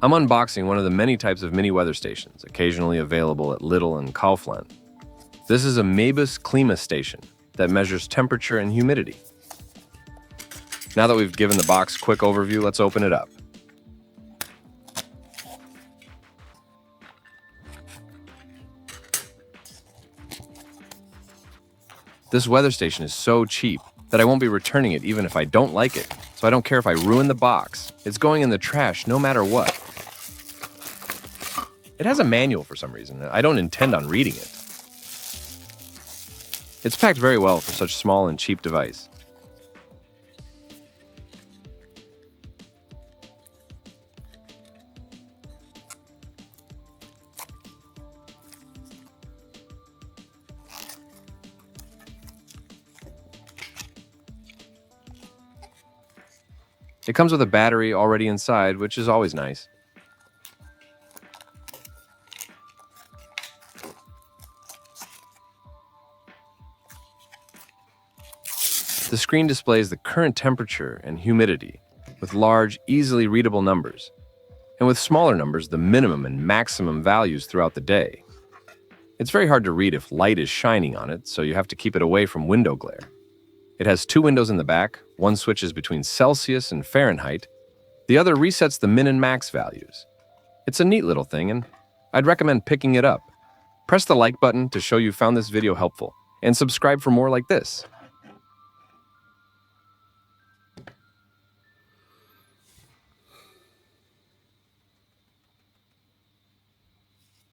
I'm unboxing one of the many types of mini weather stations, occasionally available at Lidl and Kaufland. This is a mebus Klima-station that measures temperature and humidity. Now that we've given the box a quick overview, let's open it up. This weather station is so cheap that I won't be returning it even if I don't like it, so I don't care if I ruin the box. It's going in the trash no matter what. It has a manual for some reason. I don't intend on reading it. It's packed very well for such a small and cheap device. It comes with a battery already inside, which is always nice. The screen displays the current temperature and humidity with large, easily readable numbers, and with smaller numbers, the minimum and maximum values throughout the day. It's very hard to read if light is shining on it, so you have to keep it away from window glare. It has two windows in the back. One switches between Celsius and Fahrenheit. The other resets the min and max values. It's a neat little thing, and I'd recommend picking it up. Press the like button to show you found this video helpful, and subscribe for more like this.